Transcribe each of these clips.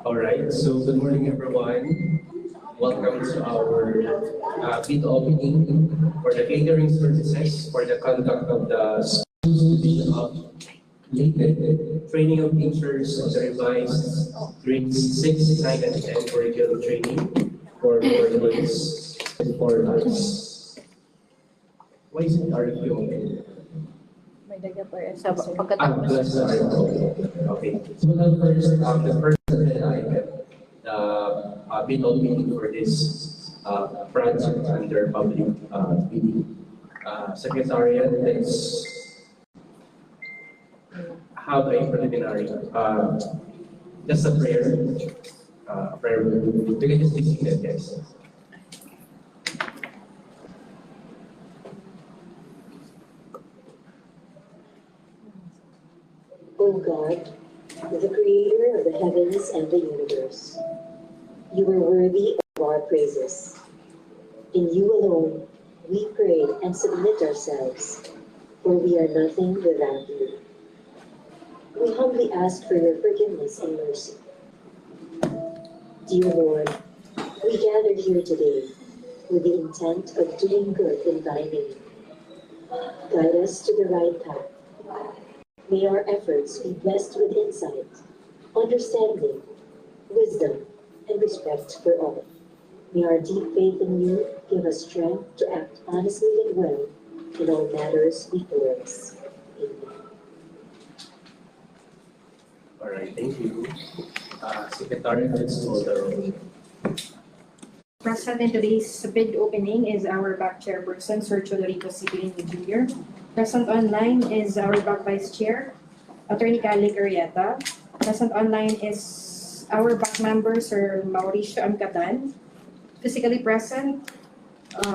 Alright, so good morning everyone. Welcome to our bid opening for the catering services for the conduct of the school's bid of training of teachers of the revised grades 6, 9, and 10 curriculum training for 4 months and 4 months. Why is it RFQ open? Plus the RFQ. Okay. So the first item, the bid opening for this project under public bidding. Secretariat, let's have a preliminary, just a prayer. Prayer. We can just be seated, guys. O God, the creator of the heavens and the universe, you are worthy of our praises. In you alone we pray and submit ourselves, for we are nothing without you. We humbly ask for your forgiveness and mercy. Dear Lord, we gather here today with the intent of doing good in thy name. Guide us to the right path. May our efforts be blessed with insight, understanding, wisdom, and respect for all. May our deep faith in you give us strength to act honestly and well in all matters before us. Amen. All right, thank you. Secretary, let's call the roll. Present in today's bid opening is our back chairperson, Sir Chodorico Sibilino Jr. Present online is our back vice chair, Attorney Calic Arrieta. Present online is our back member, Sir Mauricio Amcatan. Physically present,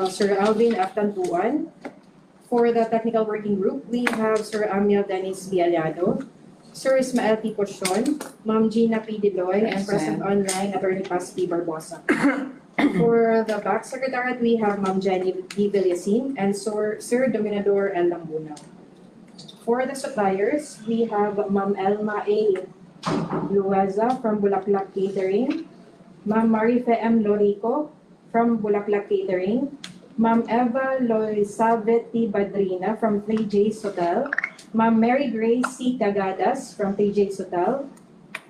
Sir Alvin Aftantuan. For the technical working group, we have Sir Amiel Dennis Bialiado, Sir Ismael T. Pochon, Ma'am Gina P. Deloy, and present online, Attorney Paz P. Barbosa. For the back secretariat, we have Ma'am Jenny D. Villasin and Sir Dominador L. Lambuna. For the suppliers, we have Ma'am Elma A. Lueza from Bulaklak Catering, Ma'am Marife M. Lorico from Bulaklak Catering, Ma'am Eva Loisabet T. Badrina from 3J's Hotel, Ma'am Mary Grace C. Cagadas from 3J's Hotel,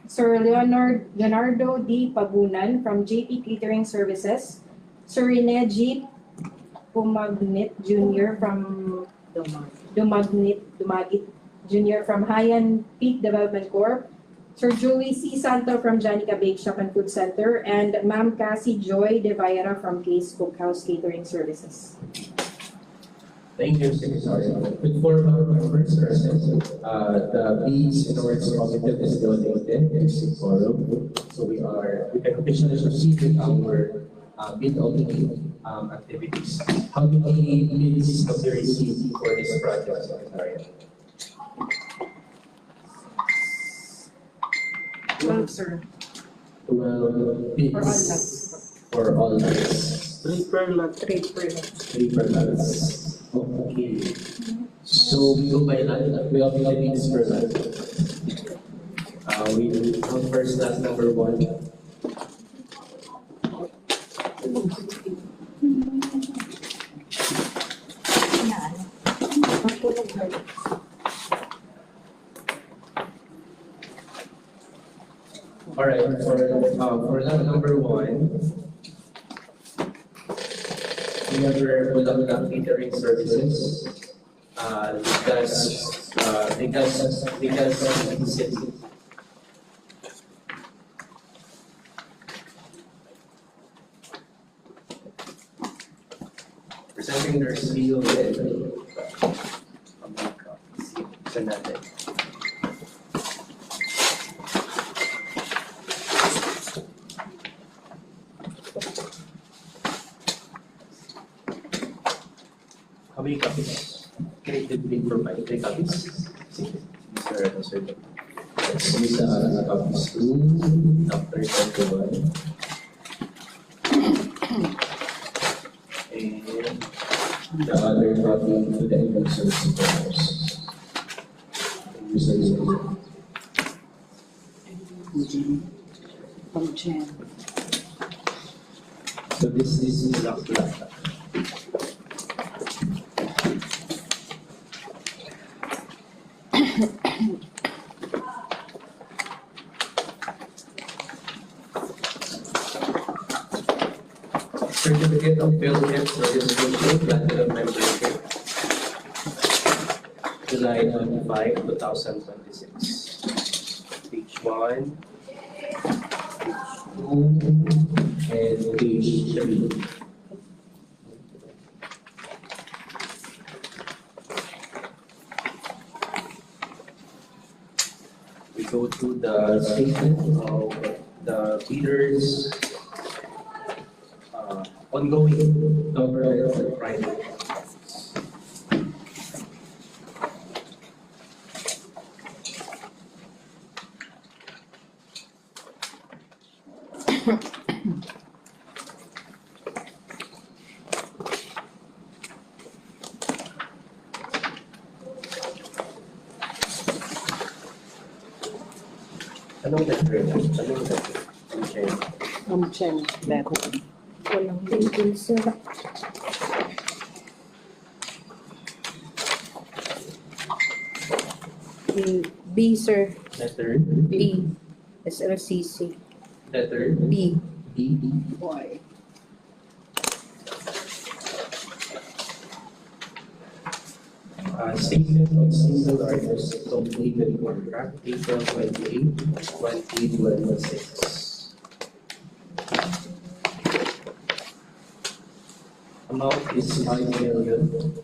Sir Leonardo D. Pabunan from JP Catering Services, Sir Rene G. Pumagnit Jr. from Dumagit Jr. from Haiyan Peak Development Corp, Sir Julie C. Santo from Janica Bake Shop and Food Center, and Ma'am Cassie Joy De Vayera from Case Cookhouse Catering Services. Thank you, Secretary. With 4 members present, the bids and awards committee is donated in forum. So we can officially proceed with our bid opening activities. How many bids have we received for this project, Secretary? 12, sir. 12 bids for all lots. 3 per lot. 3 per lot. 3 per lots. Okay. So we go by lot. We have the bids per lot. We count first lot number 1. All right, for lot number 1, we have our Bulaklak Catering Services. Presenting their spiel and send that in. How many copies? Did we provide 3 copies? Sige, Mr. Yes, Mr. Copies 2, after 21. Okay. and the other copy to the elected supervisors. So this is Laklata. Certificate of Philippines Registration Platinum Membership, July 25, 2026. Page 1, page 2, and page 3. We go to the statement of the leaders ongoing government and private. Anong letter? Anong letter? Chen letter. Walang label, sir. B, sir. Letter? B. SLCC. Letter? B. B. Why? Statement of single artist completed contract April 28, 2026. Amount is 5 million.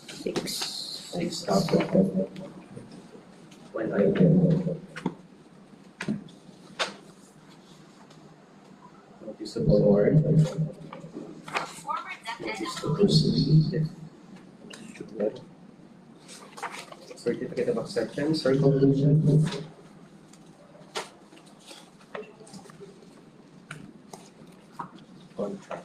6,000. One item. Notice of award. Notice to proceed. Certificate of acceptance or conclusion. Contract.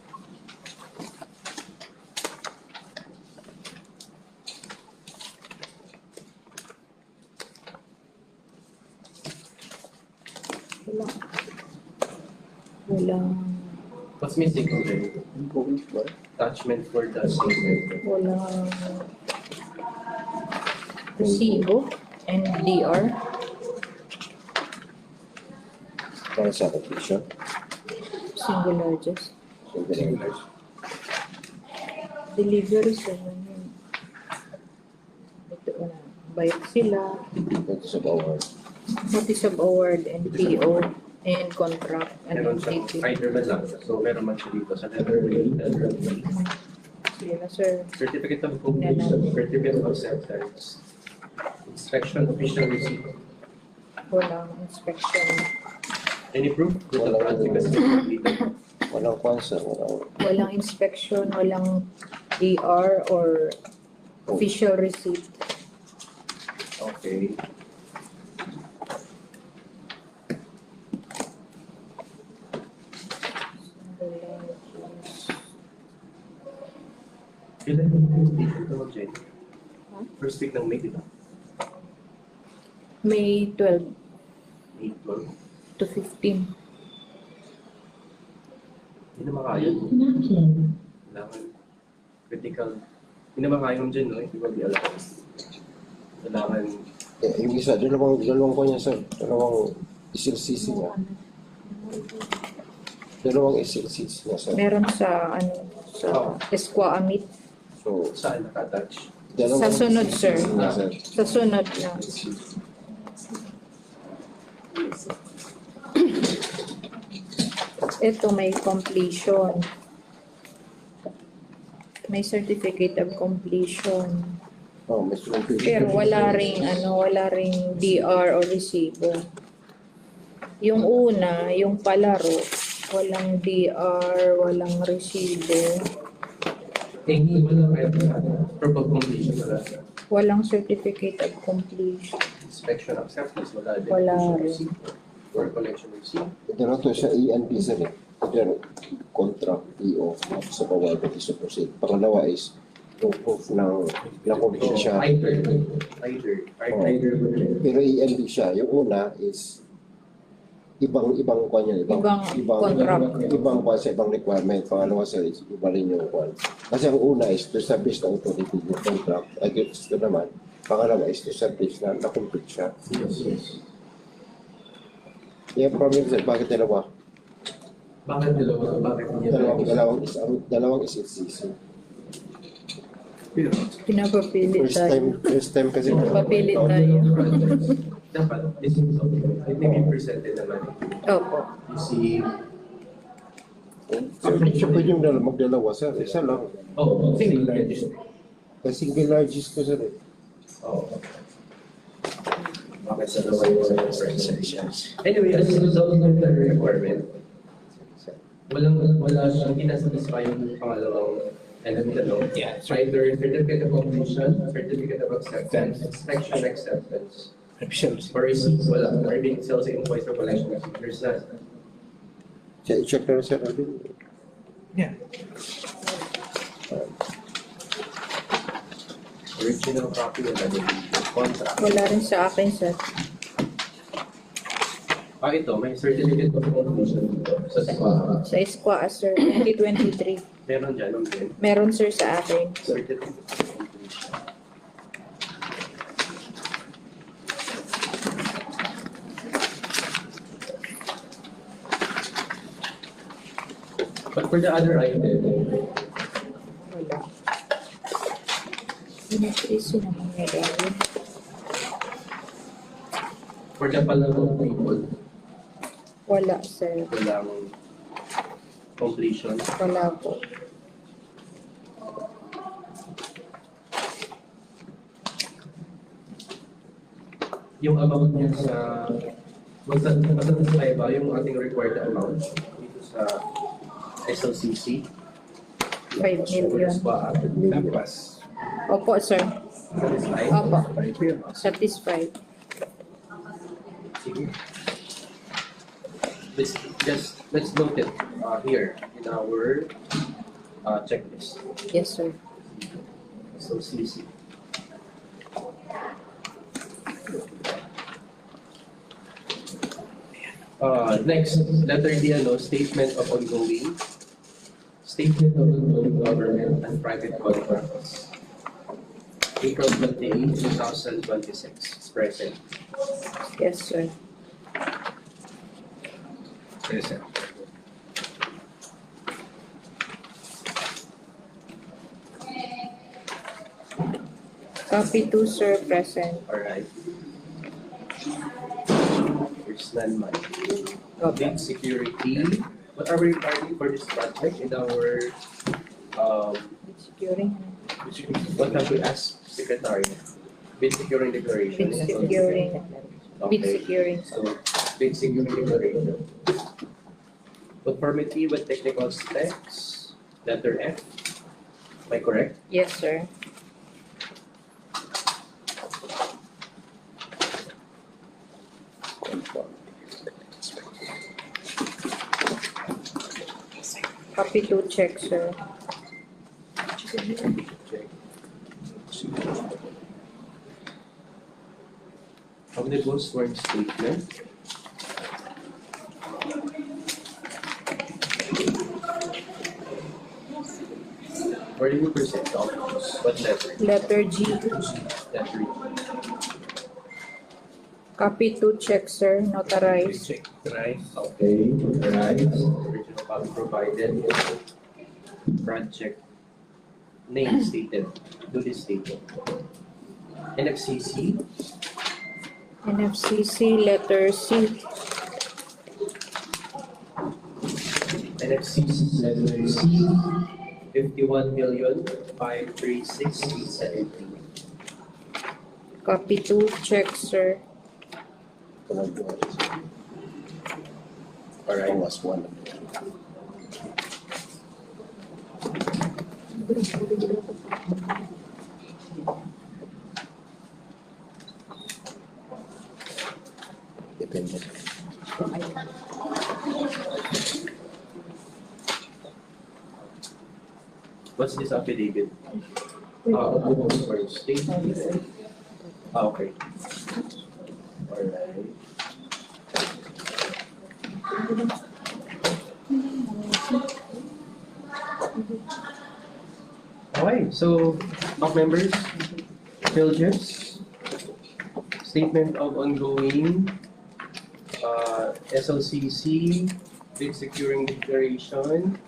Walang, What's missing already? Attachment for the statement. walang resibo and DR. Para sa application. Single largest. Singular. Delivery, sir. Yun. Ito na. Bayad sila. Notice of award. Notice of award and PO and contract and Meron siya, TP. either man lang. So meron man siya dito sa letter A, letter B. Sige na, sir. Certificate of completion, certificate of acceptance. Inspection official receipt. Walang inspection. Any proof? Proof of project has been completed. Walang kwansa, walang Walang inspection, walang DR or official receipt. Okay. Kailan yung date ito, Jen? First week ng May, di ba? May 12 May 12. to 15. Hindi naman kaya. Kailangan critical. Hindi naman kaya yung Jen, no? Hindi ba di alam. Kailangan yung isa, dalawang ko niya sir. Dalawang SLCC niya. Dalawang SLCC niya sir. Meron sa sa Esqua Amit. So, saan nakatouch. dalawang Sa sunod, sir. SLCC niya, sir. Sa sunod na. Ito may completion. May certificate of completion. Oh, may sunod. Pero wala ring DR o resibo. Yung una, yung palaro, walang DR, walang resibo, Hindi mo lang kaya proof of completion wala. walang certificate of completion. Inspection acceptance wala din. Wala Issue rin. receipt or collection receipt. Ito na to siya ENP sir. Yan, contract, PO, sa bawal pati sa proceed. Pangalawa is, yung proof ng na-complete siya. Either. Pero i-end siya. Yung una is, ibang kwan yan, ibang kwan sa ibang requirement. Pangalawa sa iba rin yung kwan. Kasi ang una is to establish the authority yung contract. Against ito naman, pangalawa is to establish na na-complete siya. Yung problem is, bakit dalawa? Bakit dalawa? Bakit hindi? Dalawang is FCC. Pinapapili tayo. First time kasi. Papili tayo. Dapat, this is something. It may be presented naman. Opo. You see, Siya pwede yung magdalawa, sir. Isa lang. single register. Kasi single largest ko, sir. Bakit sa dalawa yung Anyway, as a result ng the requirement, wala siyang kinasatisfy yung pangalawang element, ano? Yeah. So either certificate of completion, certificate of acceptance, inspection acceptance, or receipts, wala. Or being sales invoice or collection receipt, there's none. Check na rin, sir. Alvin. Original copy of the contract. Wala rin sa akin, sir. Ito, may certificate of completion dito sa SPA. Sa SQA, sir. 2023. Meron dyan, okay. Meron, sir, sa akin. Certificate of completion. But for the other item, Wala. Pinatrisi naman niya gawin. for the Palangong people, Wala, sir. walang completion. Wala po. Yung amount niya sa magsasatisfy ba yung ating required amount dito sa SLCC? 5 million. Ba? Opo, sir. Satisfied? Opo. Satisfied. Sige. Let's note it here in our checklist. Yes, sir. SLCC. Next, letter D, statement of ongoing government and private contracts. April 28, 2026, present. Yes, sir. Present. Copy 2, sir. Present. Alright. There's none man. Opo. Security. What are we requiring for this project in our Securing. what have we asked secretary? Bid securing declaration. Bid securing. Bid Okay. securing. So, bid securing declaration. Conformity with technical specs, letter F. Am I correct? Yes, sir. Copy 2, check, sir. Check. Omnibus sworn statement. Where do you present the omnibus? What letter? Letter G. Letter E. Copy 2, check, sir. Notarize. Okay, right. Original copy provided. Project name stated. Duly stated. NFCC. NFCC, letter C. NFCC letter C. 51,536,870. Copy 2, check, sir. Alright. Was one. Depende. What's this affidavit? Omnibus for statement. Okay. Alright. Okay, so, top members, Philgips, statement of ongoing SLCC, bid securing declaration,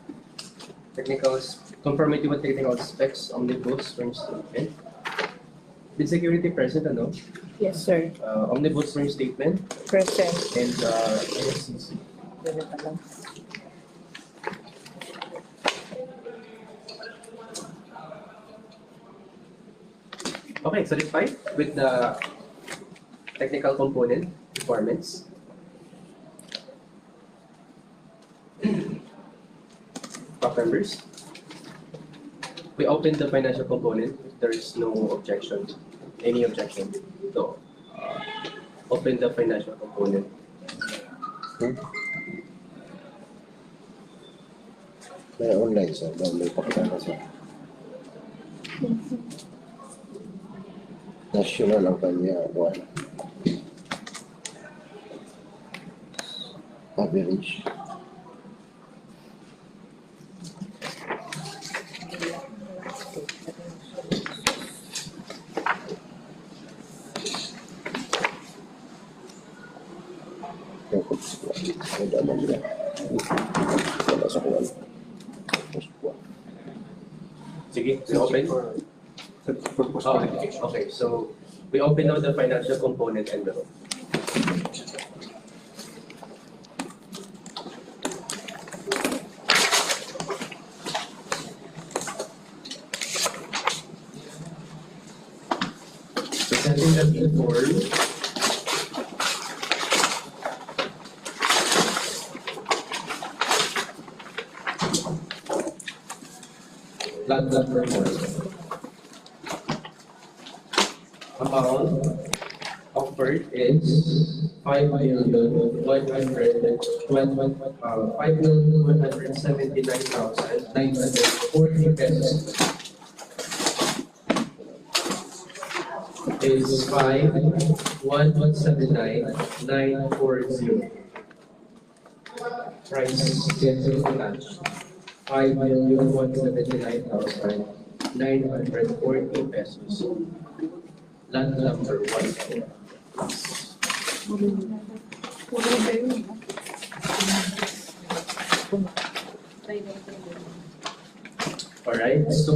conformity with technical specs, omnibus firm statement. Bid security present, ano? Yes, sir. Omnibus firm statement, Present. and SLCC. Okay, satisfied with the technical component requirements. Top members, we open the financial component if there is no objection, any objection. So, open the financial component. May online sir, may pakilala sir. National ang kanya, buwan. Average. Ada naman nila. Wala sa kuwan. Mas kuwan. Sige, we open. Okay, so we open now the financial component envelope. Presenting the bill form. Lot number 1. Amount offered is 5,179,940 pesos. Is 5,179,940. Price scheduled cash 5,179,940 pesos. Lot number 1. Alright, so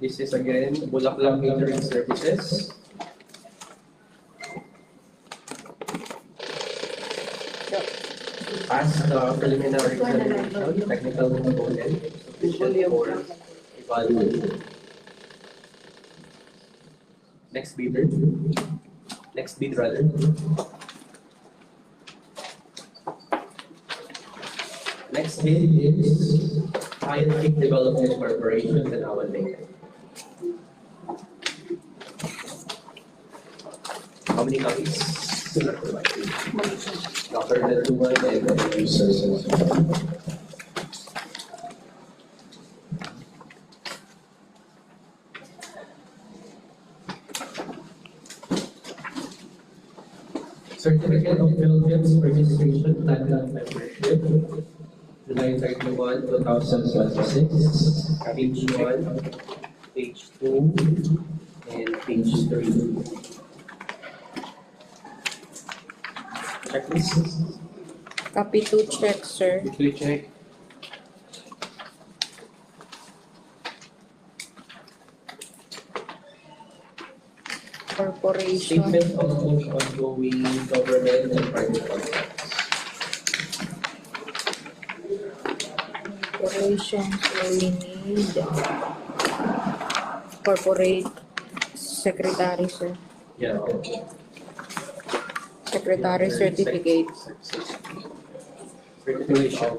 this is again Bulaklak Catering Services. As the preliminary examination, technical component sufficient for evaluation. Next bidder. Next bid rather. Next bid is High-Tech Development Corporation and our link. How many copies? Dr. Natuan and the users. Certificate of Philippines Registration Platinum Membership, July 31, 2026, page 1, page 2, and page 3. Checklist. Copy to check, sir. Quickly check. Corporation. Statement of ongoing government and private contracts. Corporation. So we need corporate secretary, sir. Yeah, okay. Secretary certificate. Circulation.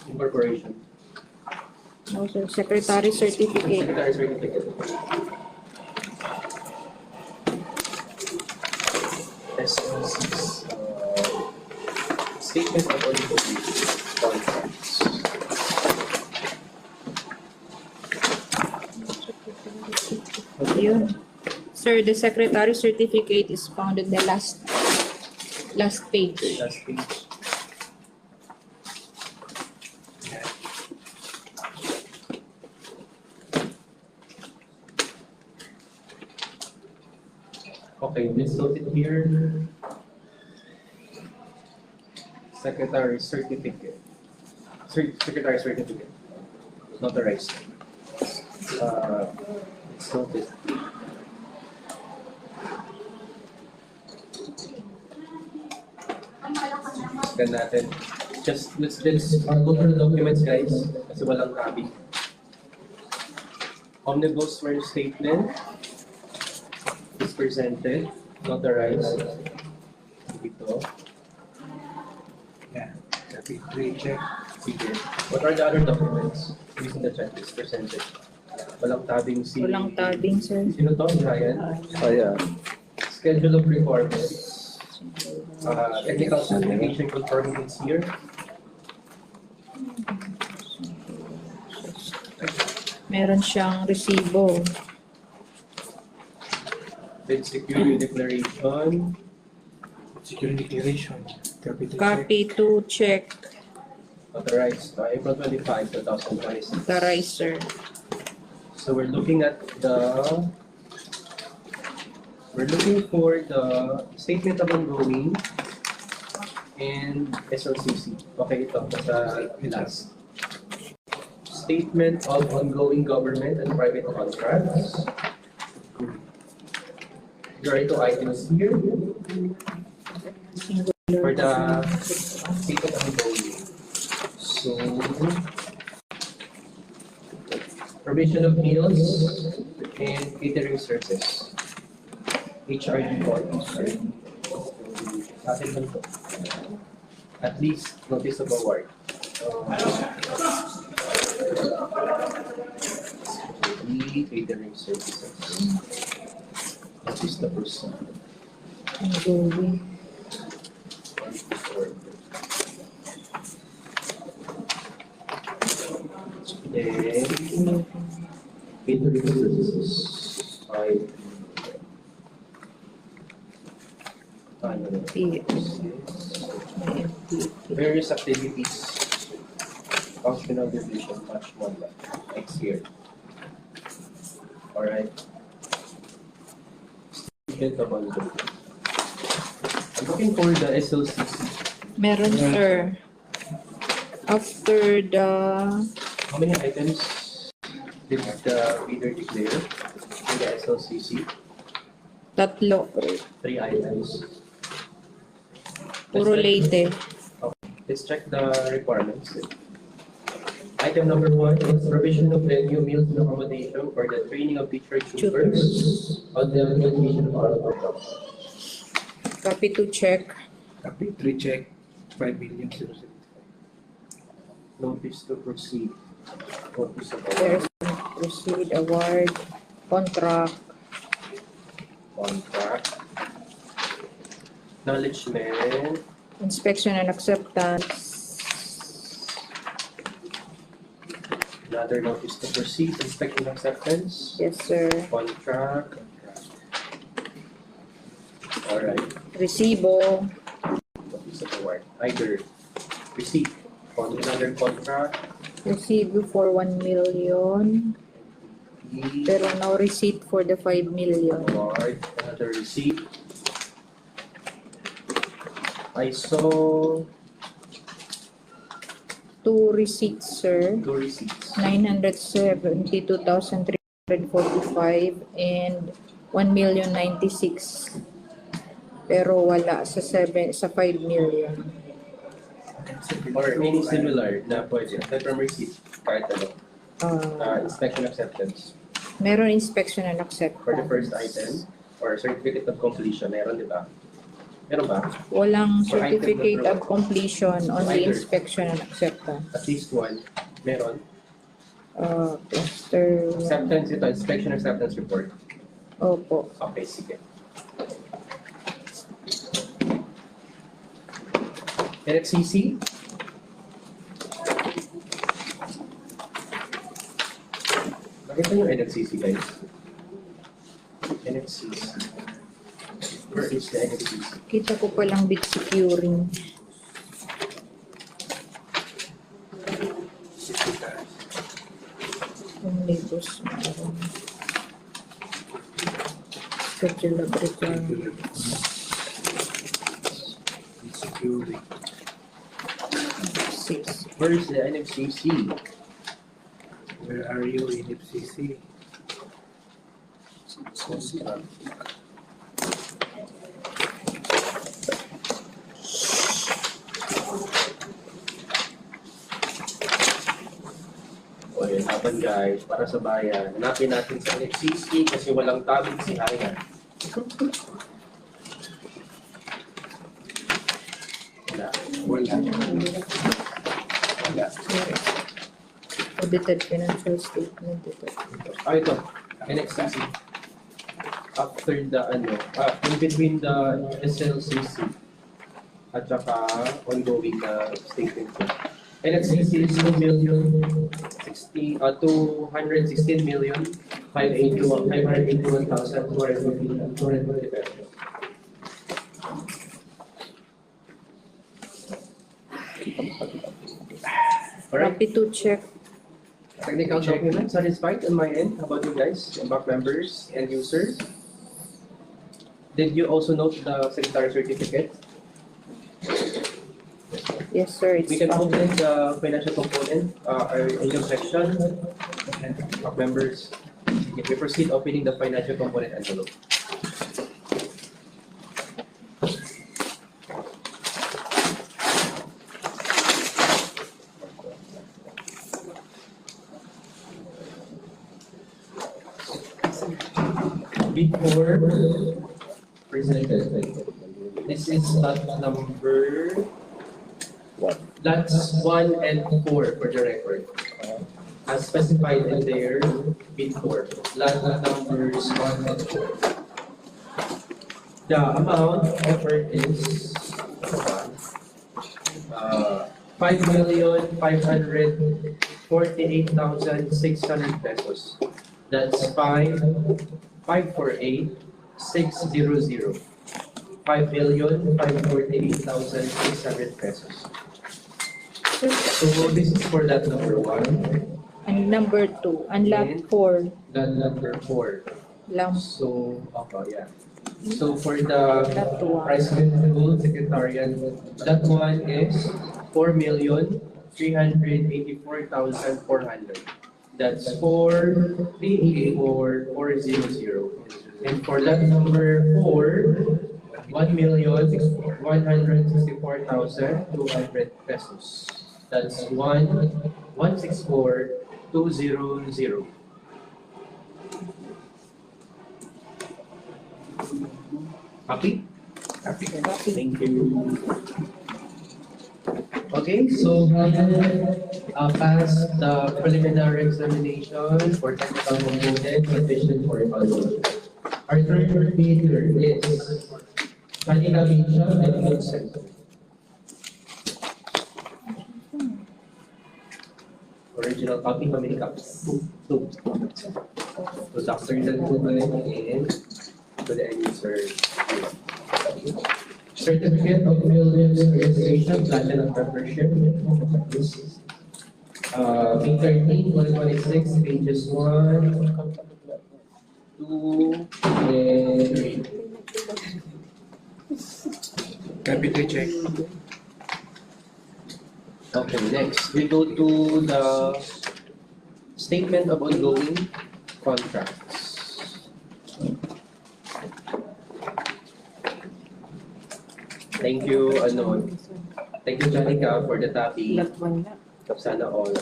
Incorporation. No, sir. Secretary certificate. Secretary certificate. SLC's statement of ongoing contracts. Ayun. Sir, the secretary certificate is found in the last page. Last page. Okay, let's note it here. Secretary certificate. Secretary certificate. Notarized. Let's note it. Scan natin. Just let's go through the documents, guys. Kasi walang copy. Omnibus merge statement is presented, notarized. Dito. Yeah, copy 3 check. Sige. What are the other documents using the checklist presented? Walang tabing si... Walang tabing, sir. Sino to? Si Ryan? Ayan. Schedule of requirements. Technical certification confirming it's here. Meron siyang resibo. Then security declaration. Security declaration. Copy 2 check. Copy to check. Authorized April 25, 2026. Authorized, sir. So we're looking for the statement of ongoing and SLCC. Okay, ito sa last. Statement of ongoing government and private contracts. There are 2 items here for the statement of ongoing. So, provision of meals and catering services. HRD forms. Atin lang to. At least notice of award. Catering services. What is the person? Ongoing. Then, catering services. Various activities. Functional division, much more next year. Alright. Statement of ongoing. I'm looking for the SLCC. Meron, sir. After the How many items did the bidder declare in the SLCC? tatlo, 3 items. puro late. Let's check the requirements. Item number 1 is provision of venue, meals, and accommodation for the training of teacher tutors on the implementation of our program. Copy to check. Copy 3 check. 5 million. Notice to proceed. Notice of There's proceed, award, contract, contract. Acknowledgement. inspection and acceptance. Another notice to proceed. Inspection acceptance. Yes, sir. Contract. Alright. Resibo, Notice of award. Either receipt on another contract. resibo for 1 million, pero no receipt for the 5 million. Award, another receipt. I saw 2 receipts, sir. 2 receipts. 972,345 and 1,096,000. Pero wala sa 5 million. Or any similar na pwede. Aside from receipt, kahit ano. Inspection acceptance. Meron inspection and For the first acceptance. item, or certificate of completion, meron di ba? Meron ba? Walang For item certificate number of completion, only Either. inspection and acceptance. At least one. Meron. Mr. Acceptance ito, inspection acceptance report. Opo. Okay, sige. NFCC? Nakita yung NFCC, guys? NXCC? Where is the NXCC? Kita ko palang big securing. Omnibus. Schedule of requirements. Security. Six. Where is the NXCC? Where are you in FCC? O yun, hapan guys, para sa bayan. Hanapin natin sa NXCC kasi walang tabig si Haya. Wala. Wala. Wala. Audited financial statement. Ito. Ito. NXCC. After the in between the SLCC at saka ongoing na statement ko. NXCC is 216 million 581,250 pesos. Alright, Happy to check. technical documents satisfied on my end. How about you guys, back members and users? Did you also note the secretary certificate? Yes, sir. It's We can fine. open the financial component, in your section, back members. If we proceed opening the financial component envelope. Before presented, this is lot number, What? that's 1 and 4 for the record. As specified in there, before, lot numbers 1 and 4. The amount offered is 5,548,600 pesos. That's 5,548,600. 5,548,600 pesos. So this is for that number 1. And number 2. And lot And- 4. That number 4. Lang. So, okay, yeah. So for the That one. President School Secretariat, that one is 4,384,400. That's 4,384,400. And for that number 4, 1,164,200 pesos. That's 1,164,200. Happy? Happy. Thank you. Okay, so pass the preliminary examination for technical component condition for evaluation. Our third bidder is Kanina Beach and Vincent. Original copy, how many copies? Two. To Dr. Dantugan and to the end user. Certificate of Williams Registration, Platinum Membership. P13, 126, pages 1, 2, and 3. Copy to check. Okay, next, we go to the statement of ongoing contracts. Thank you, thank you, Janica, for the topic. Sana all.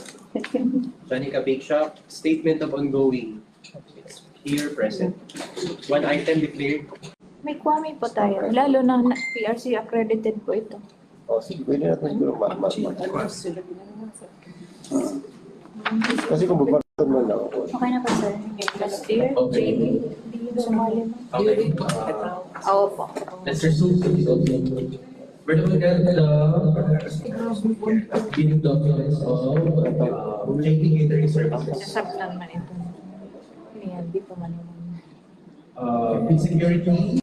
Janica Bake Shop, statement of ongoing. It's here present. One item declared. May Kwame po tayo. Lalo na PRC accredited po ito. O sige, pwede natin siguro kasi kung babaton mo na ako. Okay na po, sir. Last year, Okay. JD, hindi yun sumali mo. Okay. Oo po. Let's resume to this okay. We're looking at the bidding documents of JT Catering Services. Nasabtan man ito. Yan, di pa man yun. Food security,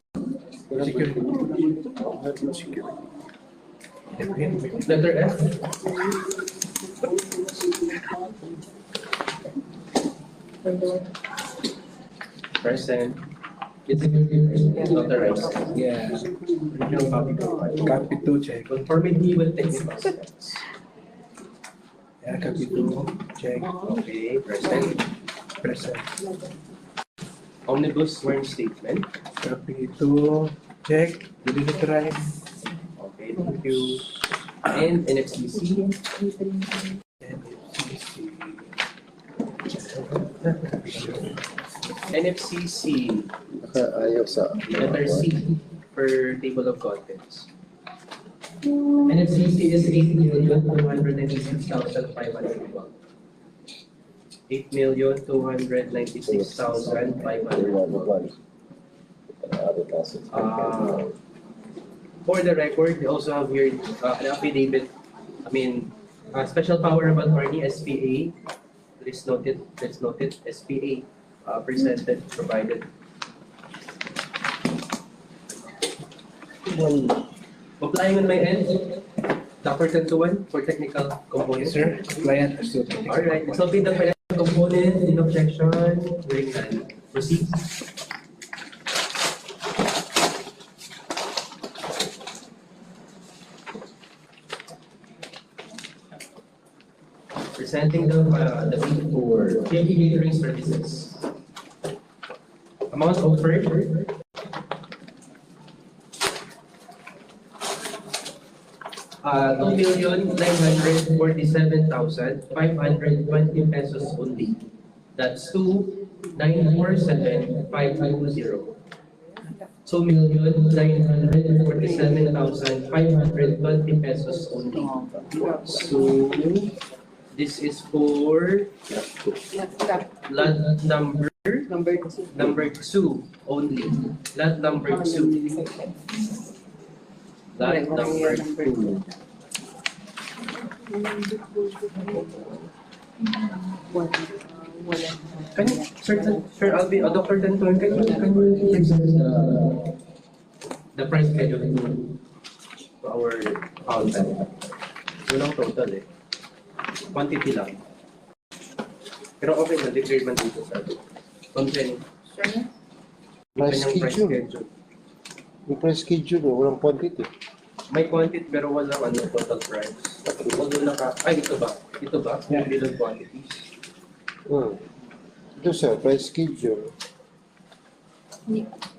letter F. Present. Food security, authorized. Yeah. Original copy provided. Copy 2, check. Conformity with technical specs. Yeah, copy 2, check. Okay, present. Present. Omnibus sworn statement. Copy 2, check. Deliniterize. Okay, thank you. And NXDC. NFCC, Ayaw sa... letter C per table of contents. NFCC is 8,296,512. 8,296,512. For the record, we also have here an affidavit, special power of attorney, SPA. Please note it, SPA, presented, provided. Complying on my end, Dr. Tantuan for technical Yes, components. sir. Client is still pending. Alright, so the financial component, in objection, hearing none. Proceed. Presenting the bid for PMP catering services. Amount offered. Uh, 2,947,520 pesos only. That's 2,947,520. So 1,947,520 pesos only. So this is for lot number two only. Lot number two. Lot number two. Can you, Sir Albi, Dr. Tantuan, can you present the price schedule to our accountant? Yun ang total eh. Quantity lang. Pero okay na, declared man dito sa content. Price schedule. Yung price schedule, walang quantity. May quantity pero walang total price. Although ito ba? Ito ba? Yung bill of quantities. Ito sir, price schedule.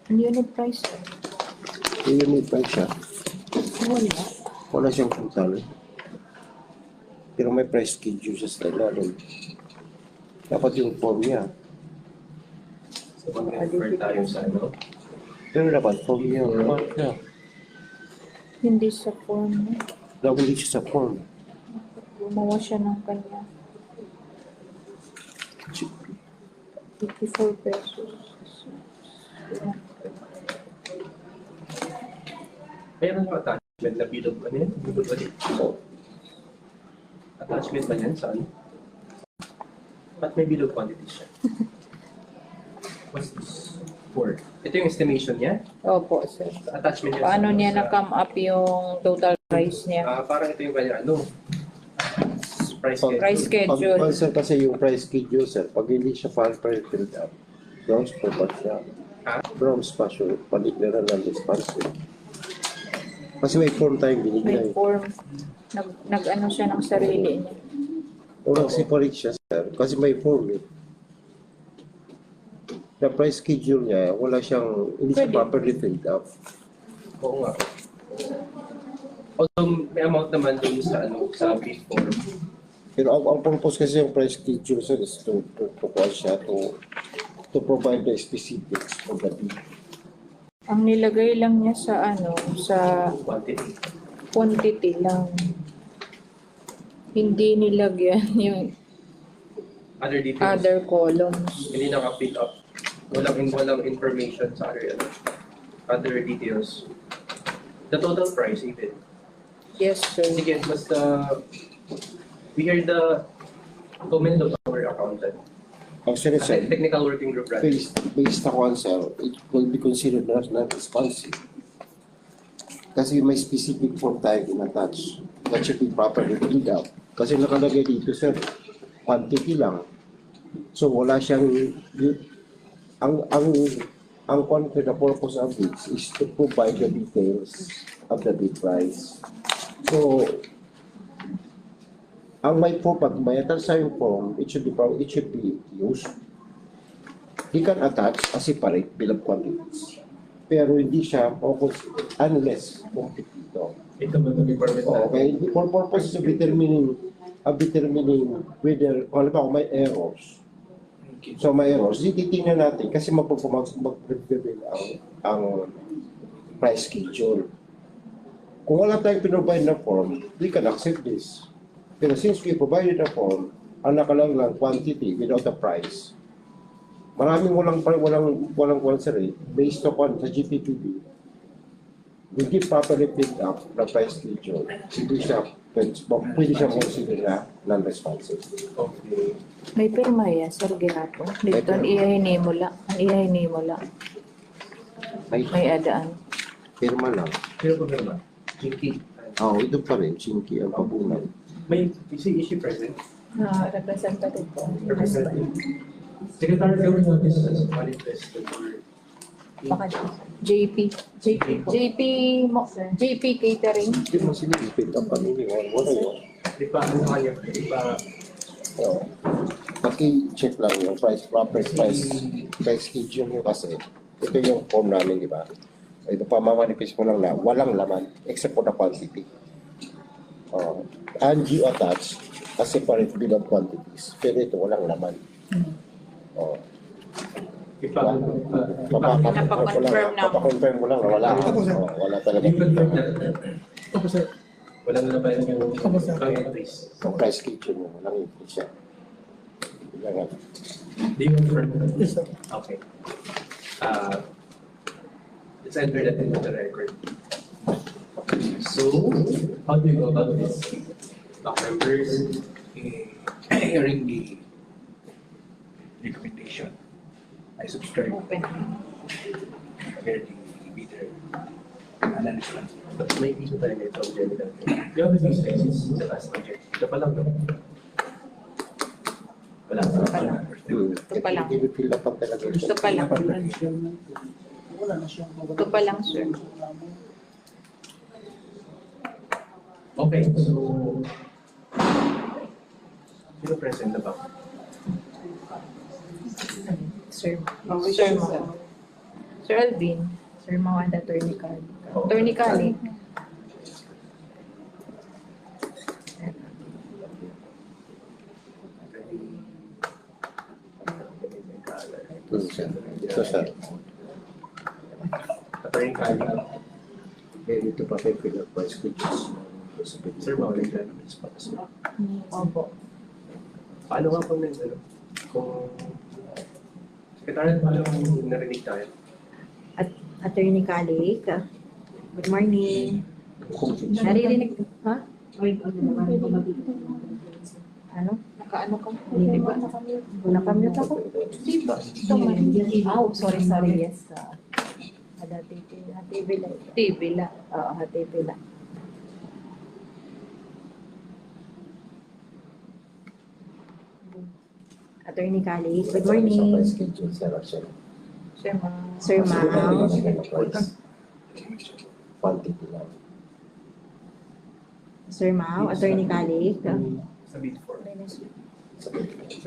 Unit price. Unit price siya. Wala. Wala siyang total. Pero may price schedule siya sa ilalim. Dapat yung form niya. So mag-refer tayo sa Pero dapat form niya. Hindi sa form. Dapat hindi siya sa form. Gumawa siya ng kanya. 54 pesos. Mayroon pa attachment na bill of attachment ba yan? Saan? Ba't may bill of quantities siya? What's this? 4. Ito yung estimation niya? Opo, sir. Attachment niya Paano sa- niya sa- na-come up yung total price niya? Parang ito yung kanya, price schedule. Price schedule. Pag sir, kasi yung price schedule sir, pag hindi siya filled up, bronze po pa siya. Ha? Bronze pa siya, paliglaran ng dispenser. Kasi may form tayong May binigay. form. Nag-ano siya ng sarili niya. Walang separate siya sir, kasi may form eh. The price schedule niya, wala siyang, hindi siya Pwede. properly filled up. Oo nga. Although may amount naman dun sa sa bid form. Pero ang purpose kasi yung price schedule sir is to provide the specifics of the bid. Ang nilagay lang niya sa sa Quantity. quantity lang. Hindi nilagyan yung Other details. other columns. Hindi naka-fill up. Walang information sa other details. The total price even. Yes, sir. Sige, basta we hear the comment of our accountant. Actually, sir, Technical working group, rather. based on sir, it will be considered not responsive. Kasi may specific form tayo in-attach. That should be properly filled out. Kasi nakalagay dito, sir, quantity lang. So wala siyang, ang the purpose of this is to provide the details of the bid price. So, ang may form, pag may attach sa yung form, it should be used. He can attach a separate bill of quantities. Pero hindi siya focus unless complete ito. Ito ba yung requirement natin? Okay, for purposes of determining whether, kung may errors. So may errors, titingnan natin kasi mag-reveal ang price schedule. Kung wala tayong pinrovide na form, we can accept this. Pero since we provided a form, ang nakalang lang quantity without the price, maraming walang consider based upon sa GPPB, hindi properly picked up na price schedule. Pwede siya consider na non-responsive. Okay. May pirma ya, Sir Girapo. Dito, ang iyahinay mo lang. May adaan. Pirma lang. Pero po ba? Chinky. Ito pa rin, chinky ang pabunan. May issue present? Representative po. Representative. Secretary of Notice as manifested or Baka JP. JP Catering. Hindi mo sinilipid ang pamilya. Wala yun. di ba ano kanya? Di ba Paki-check lang yung proper price schedule nyo kasi ito yung form namin, di ba? Ito pa, mamanifest mo lang na walang laman except for the quantity. And you attach a separate bill of quantities. Pero ito, walang laman. Papakonfirm mo lang na wala. Wala talaga. walang laban yung entries. Ang price schedule mo, walang input siya. Kailangan. Do you confirm? Yes, sir. Okay. Let's enter that into the record. So, how do you go about this? Doc members, Hearing the recommendation, I subscribe Open. where the bidder analysis. but may issue tayo nito ang general. You have a business sa last budget. Ito pa lang, no? Wala pa. Ito pa lang. I-fill up ang talaga. Ito pa lang. Ito pa lang, sir. Okay, so sino present na ba? Sir Mo. Sir Alvin. Sir Mo and Attorney Cali. Attorney Cali. So, sir. Attorney Kali. Ito pa kayo fill up price schedules. Sir, mawala yung documents pa kasi. Opo. Paano nga kung ano? Kung Secretary, paano kung narinig tayo? Attorney Kalik, good morning. Naririnig ko, ha? Ano? Nakaano ka? Hindi ba? Nakamute ako? Diba? Ito man. Oh, sorry, yes. Hatibila. Tibila. Oo, hatibila. Attorney Kalik, good morning. Price schedule, sir. Sir Mo. Sir Mao. Quantity lang. Sir Mao, Attorney Kalik. Sa bid form. Sa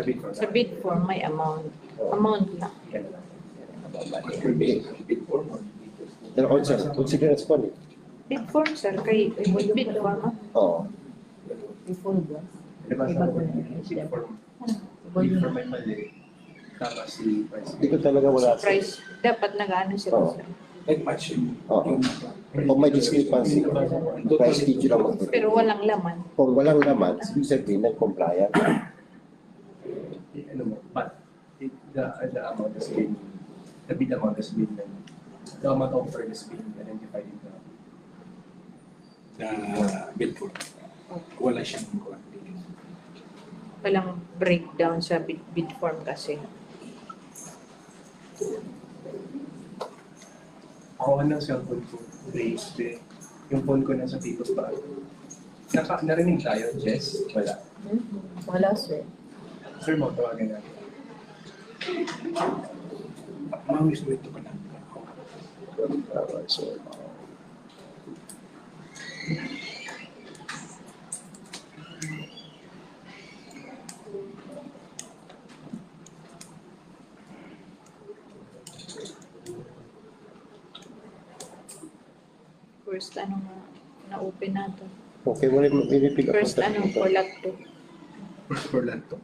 bid form. Sa bid form, may amount. Amount lang. Yan na lang. Bid form or Pero kung sir, consider respond eh. Bid form, sir. Kay bid form. Oo. Diba sa bid form? Bid form may mali. Tapos si price. Hindi ko talaga wala. Price. Dapat nag-ano sila, Oo. sir. like matching. Oo. Kung may discrepancy, price schedule ang magpapalagay. Pero walang laman. Kung walang laman, ibig sabihin non-compliant. Ano mo, but the amount has been, the bid amount has been, the amount offered has been identified in the The bid form. Wala siyang quantity. Walang breakdown sa bid form kasi. Ako ng cellphone ko, raised eh. Yung phone ko nasa Tito's bag. Narinig tayo, Jess? Wala. Wala, sir. Sir mo, tawagan natin. Ma'am, gusto ito ka lang. First, na-open natin. Okay, wala pinipig ako. First, for lot 2. First for land to.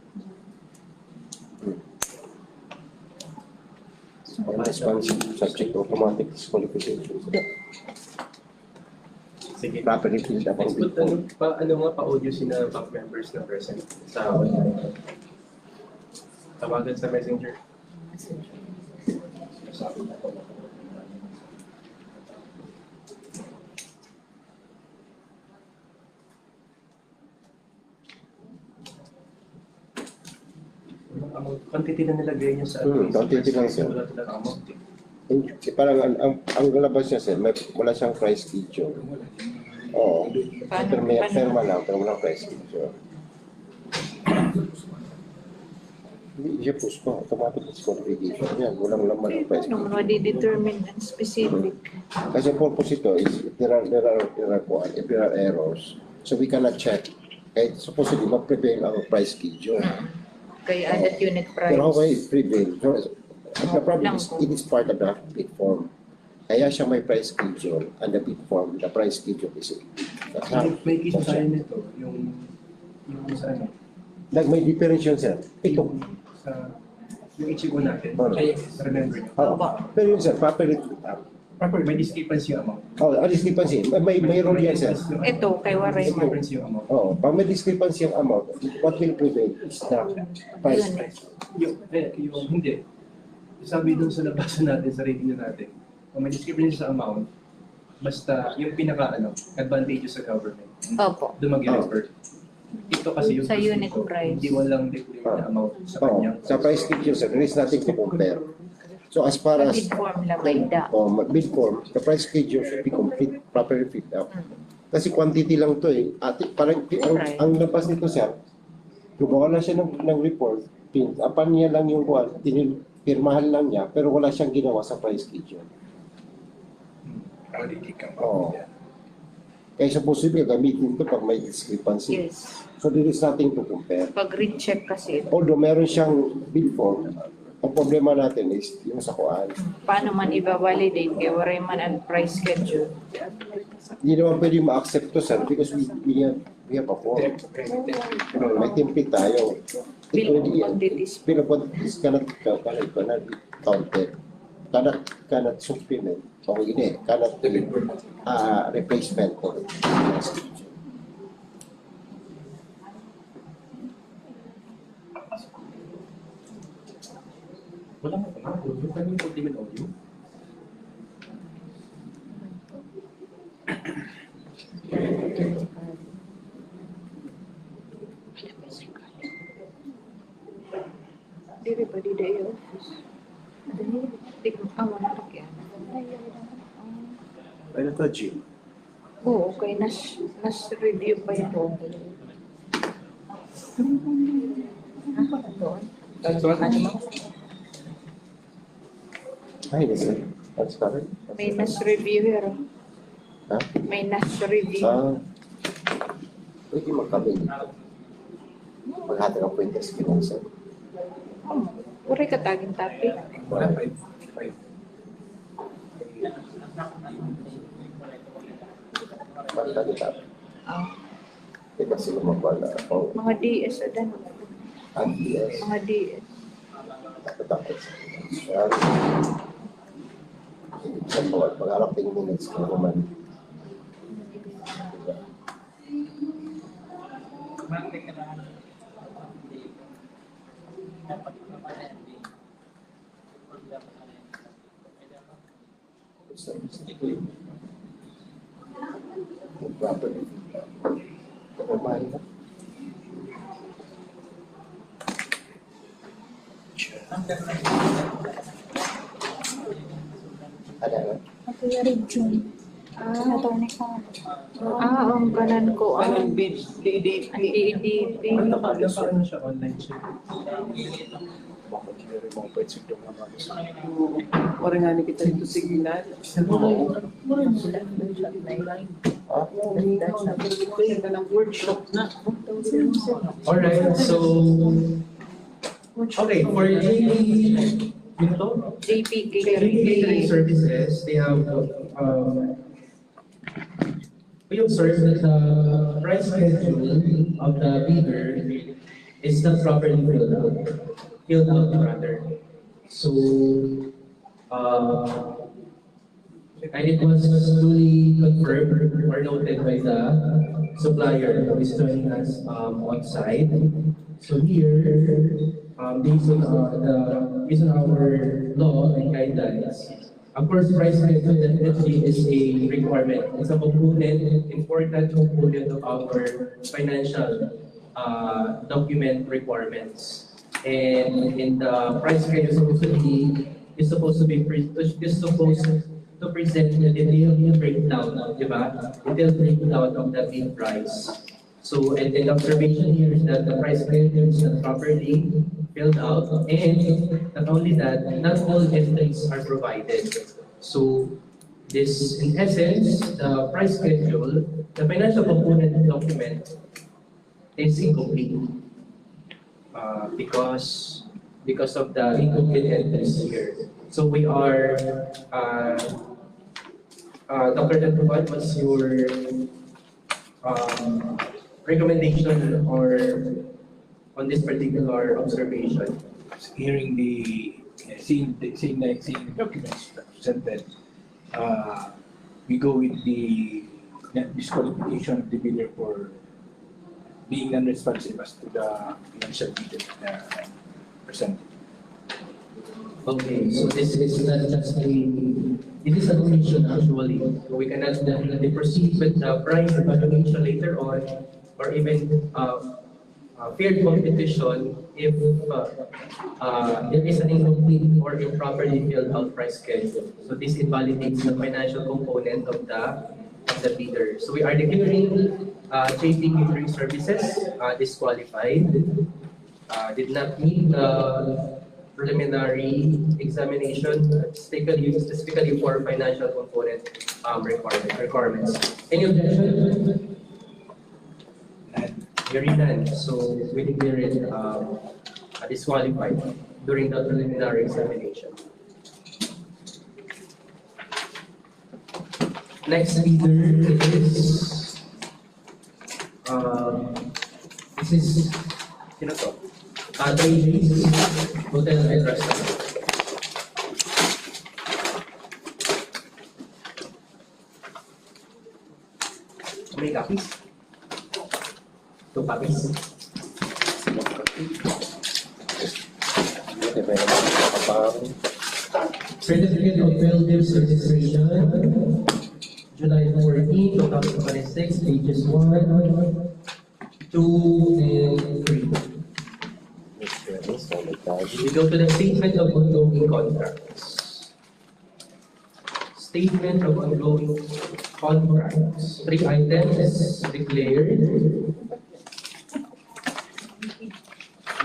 Responsive subject to automatic disqualification. Sige. Properly filled up ang Next, bid form. pa-audio sina back members na present sa online. Tawagan sa messenger. Quantity na nilagay niya sa Quantity lang siya. Wala talaga amount eh. Parang ang lalabas niya sir, wala siyang price schedule. Oo. Pero may perma lang, pero walang price schedule. Hindi siya push pa, automatic disqualification. Yan, walang laman ang price Ano schedule. mo determine and specific. Kasi ang purpose ito is if there are errors, so we cannot check. Kahit supposedly mag-prevail ang price schedule. Kaya added unit price. Pero okay, prevail. So, the problem is, it is part of the bid form. Kaya siya may price schedule and the bid form, the price schedule is May case tayo nito, yung sa ano, may difference yun, sir. Ito. sa yung Ichigo natin. Ano? Ay, remember niyo. Pero yun, sir, properly. Proper, may discrepancy yung amount. Discrepancy. May role yan, sir. Ito, kay Waray mo. Discrepancy yung amount. Oo. Pag may discrepancy yung amount, what will prevail is the price. Yung hindi. Sabi dun sa labasan natin, sa rating na natin, kung may discrepancy sa amount, basta yung advantageous sa government, Opo. doon mag-refer. Ito kasi yung Sa unit ito, price. hindi walang declare na amount sa Oo. kanyang. Sa price schedule, sir, there is nothing to compare. So as far Sa as bid form lang may da. bid form, the price schedule should be complete, properly filled up. Kasi quantity lang to eh. Parang ang labas nito sir, gumawa na siya ng report, apan niya lang yung kuwan, pirmahan lang niya, pero wala siyang ginawa sa price schedule. Quality ka. Oo. Kaya supposedly gamitin ito pag may discrepancy. Yes. So there is nothing to compare. Pag recheck kasi, Although meron siyang bid form, ang problema natin is yung sa kuwan. paano man i-validate kay Waray man ang price schedule? Hindi naman pwede ma-accept to sir because we have a form. May template tayo. Bill quantities. Bill of quantities cannot be counted. Cannot supplement. O hindi, cannot be replacement. Wala mo pa audio. Kami yung ultimate audio. Diri ba di day office? Di ko awan na kaya. Ano to, Jim? Oo, okay. Nas review pa yan. Ano mo? Ay, that's correct. May nas review here. Ha? May nas review. Pwede magkabing dito. Maghati ng pointers kinasa. Uri ka taging topic. Wala, 5. Basta dito. Ah, Eh kasi lumabala ako. mga DS adan. Yes. Mga DS. Takot. Sa bawat pag-alak 10 minutes ka naman. Properly. Kapag mahal na. Ano? Ang kanan ko. Anong bid? DDP. DDP. Ano siya online siya? Parang nga ni kita dito signal. Ganda ng workshop na. Alright, so okay, for JP catering services, they have we observe that the price schedule of the bidder is not properly filled out rather. So and it was duly confirmed or noted by the supplier who is joining us on site. So here, based on our law and guidelines, of course, price schedule definitely is a requirement. It's a component, important component of our financial document requirements. And in the price schedule is supposed to present the detailed breakdown, di ba? Detailed breakdown of the bid price. So, and the observation here is that the price schedule is not properly filled out, and not only that, not all entries are provided. So, this, in essence, the price schedule, the financial component document is incomplete because of the incomplete entries here. So, we are Dr. Dentuban, what's your recommendation or on this particular observation? Hearing seeing the documents that presented, we go with the disqualification of the bidder for being non-responsive as to the financial details presented. Okay, so this is not just this is a commission actually. So we cannot definitely proceed with the price evaluation later on, or even fair competition if there is an incomplete or improperly filled out price schedule. So this invalidates the financial component of the bidder. So we are declaring JP Catering Services disqualified, did not meet the preliminary examination specifically for financial component requirements. Any objection? Hearing none, so we declare it disqualified during the preliminary examination. Next bidder is this is sino to? Trailways Hotel and Restaurant. How many copies? 2 copies. Certificate of Failure Registration, July 14, 2026, pages 1, 2, and 3. We go to the statement of ongoing contracts. Statement of ongoing contracts. 3 items declared.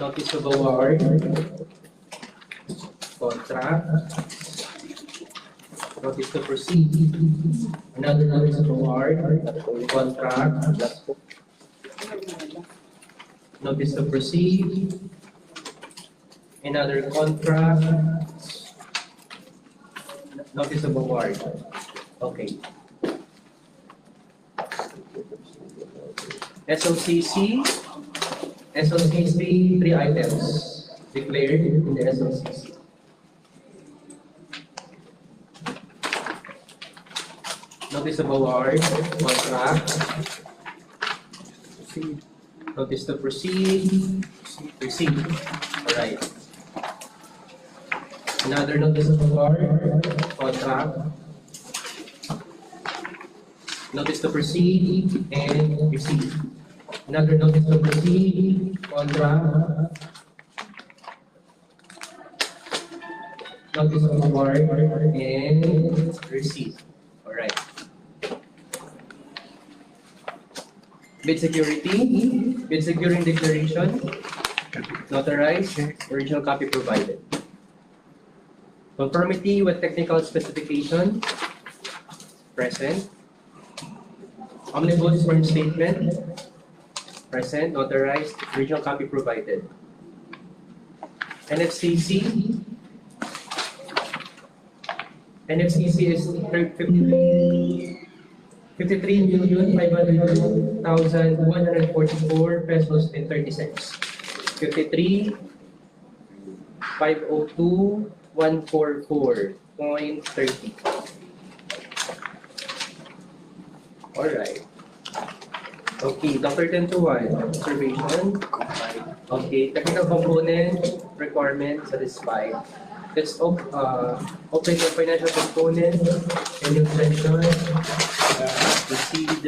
Notice of award. Contract. Notice to proceed. Another notice of award. Contract. Notice to proceed. Another contract. Notice of award. Okay. SOCC. SOCC, 3 items declared in the SOCC. Notice of award, contract. Notice to proceed, receive. Alright. Another notice of award, contract. Notice to proceed and receive. Another notice to proceed, contract. notice of award, and receipt. Alright. Bid security, bid securing declaration, notarized, original copy provided. Conformity with technical specification, present. Omnibus form statement, present, notarized, original copy provided. NFCC. NFCC is 53,500,144 pesos and 30 cents. 53,502,144.30. Alright. Okay, Dr. 10-1, observation. Okay, technical component requirement satisfied. Let's open the financial component and new section. Proceed.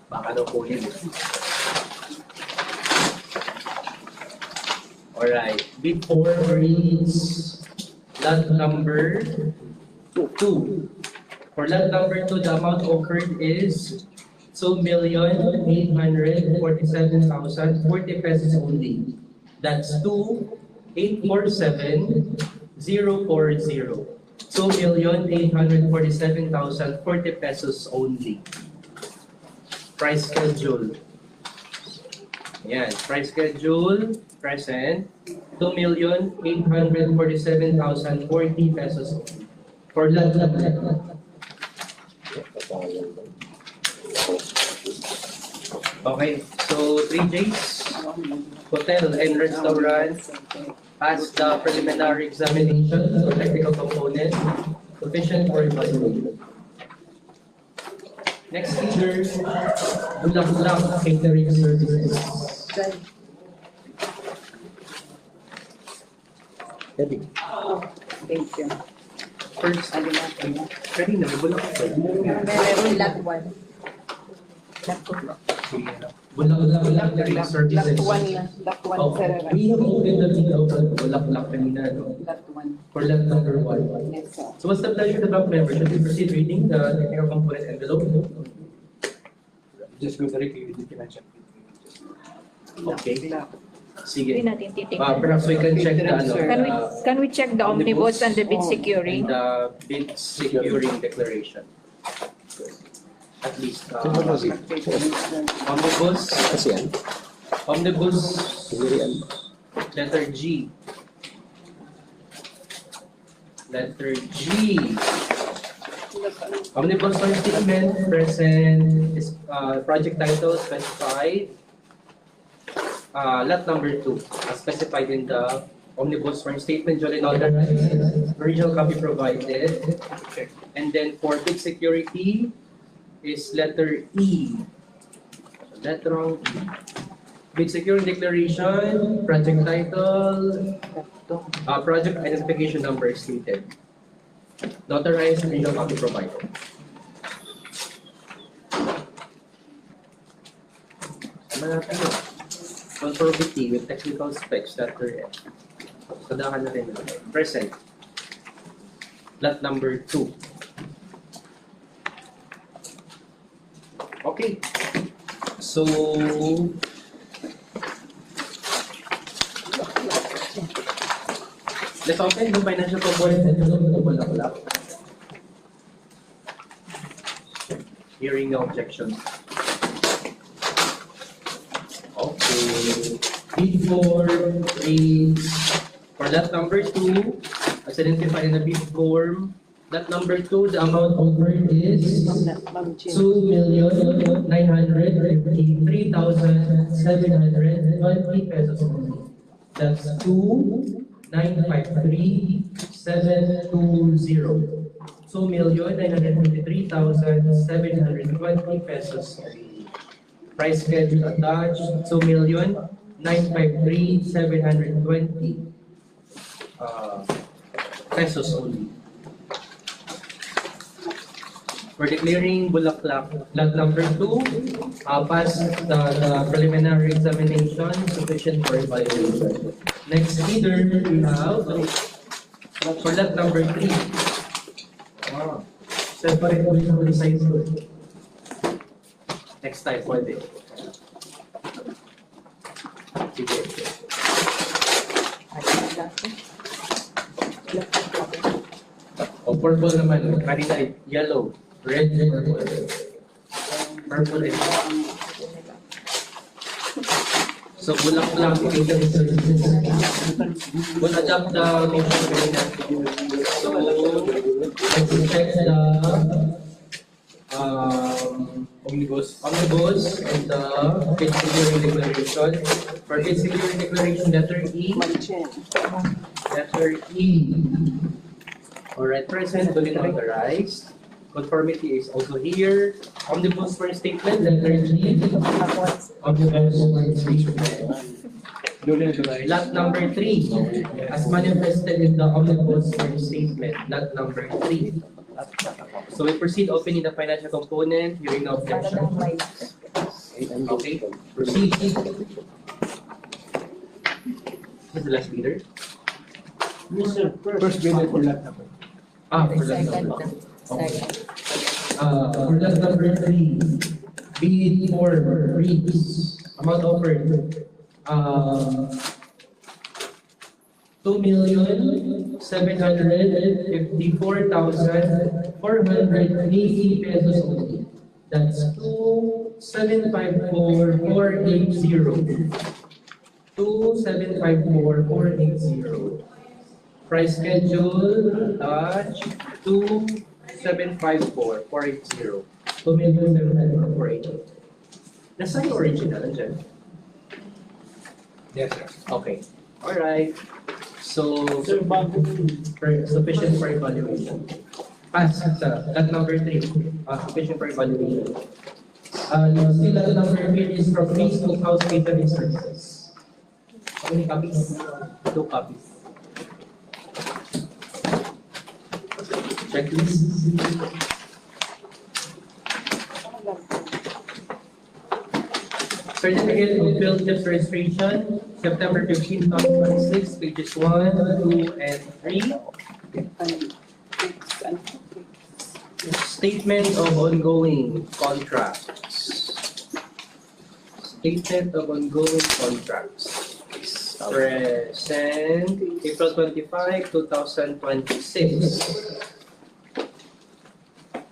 Baka daw po yun. Alright, before reads lot number 2. For lot number 2, the amount offered is 2,847,040 pesos only. That's 2,847,040. 2,847,040 pesos only. Price schedule. Yan, price schedule, present, 2,847,040 pesos for lot number. Okay, so 3Js, hotel and restaurant has the preliminary examination for technical component, sufficient for evaluation. Next feature, Bulak-Bulak Catering Services. Thank you. First, kanina, Bulak-Bulak. Meron lot 1. Bulak-Bulak Catering Services. Lot 1, Okay. We have opened the video for Bulak-Bulak kanina, no? Lot 1. For lot number 1. Yes, sir. So what's the pleasure of the bank member? Should we proceed reading the technical component envelope? Just go directly with the financial. Okay. Hindi Sige. natin titingnan. Perhaps we can check the ano, Can we check the omnibus and the bid securing? and the bid securing declaration. At least, omnibus, Kasi yan, omnibus, siguro yan. letter G. Letter G. Omnibus fund statement, present, is, project title specified. Lot number 2, specified in the omnibus form statement, duly notarized, original copy provided. And then for bid security is letter E. Letter E. Bid security declaration, project title, project identification number is stated. Notarized, original copy provided. Malapit yun. Conformity with technical specs, letter F. Sadahan na rin natin. Present. Lot number 2. Okay. So, let's open the financial component and the Bulak-Bulak. Hearing no objections. Okay. Before is for lot number 2, as identified in the bid form, lot number 2, the amount offered is 2,953,720 pesos only. That's 2,953,720. 2,953,720 pesos only. Price schedule attached, 2,953,720. pesos only. For declaring Bulaklak, lot number 2, pass the preliminary examination, sufficient for evaluation. Next bidder, we have for lot number 3. Wow. Separate mo yung mga size ko. Next time, pwede. Sige. O purple naman, kanina yellow, red, purple. Purple red. So Bulaklak catering services. We'll adopt the motion kanina. So let's check the omnibus and the bid securing declaration. For bid securing declaration, letter E. Letter E. Alright, present, duly notarized. Conformity is also here. Omnibus for statement, letter G. Omnibus for statement. Lot number 3, as manifested in the omnibus for statement, lot number 3. So we proceed opening the financial component, hearing no objection. Okay, proceed. Who's the last bidder? First bidder for lot number. For lot number. Okay. For lot number 3, bid for REITs, amount offered, 2,754,480 pesos only. That's 2,754,480. 2,754,480. Price schedule, touch, 2,754,480. 2,754,480. Nasa yung original, nandiyan? Yes, sir. Okay. Alright. So, sufficient for evaluation. Pass sa lot number 3. Sufficient for evaluation. Still lot number 3 is from Facebook House Catering Services. How many copies? 2 copies. Checklist. Certificate of Field Tips Registration, September 15, 2026, pages 1, 2, and 3. Statement of ongoing contracts. Statement of ongoing contracts. Present April 25, 2026.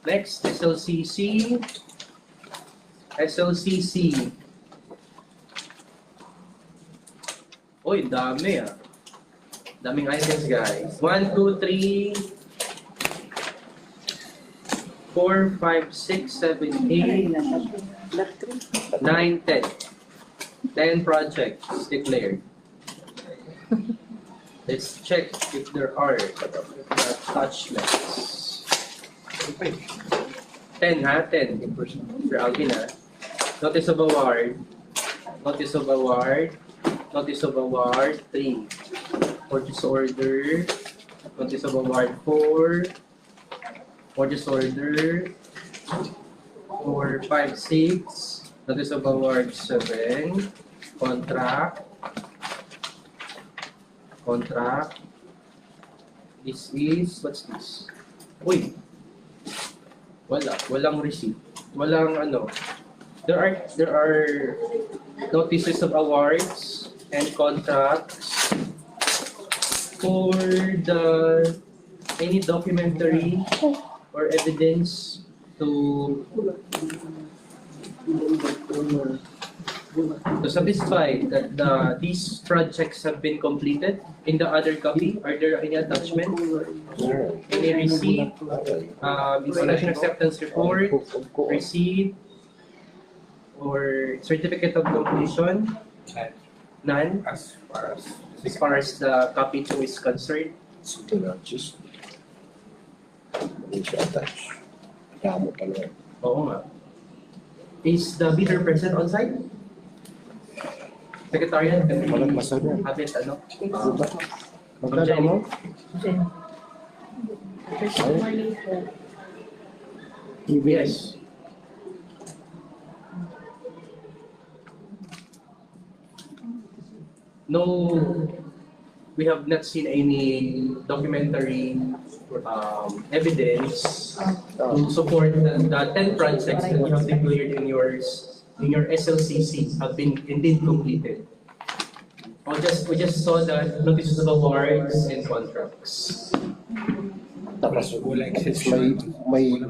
Next, SLCC. SLCC. Uy, dami ah. Daming items, guys. 1, 2, 3, 4, 5, 6, 7, 8, 9, 10. 10 projects declared. Let's check if there are attachments. 10 ha? 10. Sir Alvin ha? Notice of award. Notice of award. Notice of award 3. Purchase order. Notice of award 4. Purchase order 4, 5, 6. Notice of award 7. Contract. Contract. This is, what's this? Uy! Walang receipt. Walang ano. There are notices of awards and contracts for the any documentary or evidence to satisfy that these projects have been completed. In the other copy, are there any attachment? Any receipt? Installation acceptance report, receipt, or certificate of completion? None? As As far as the copy 2 is concerned? Ito na, just. Hindi siya attach. Damo talaga. Oo nga. Is the bidder present on site? Secretariat, can Walang we pasado. have it, ano? Diba? Magkano mo? Yes. No, we have not seen any documentary evidence to support the 10 projects that you have declared in your SLCC have been indeed completed. We just saw the notices of awards and contracts. Tapos Wala may, exception.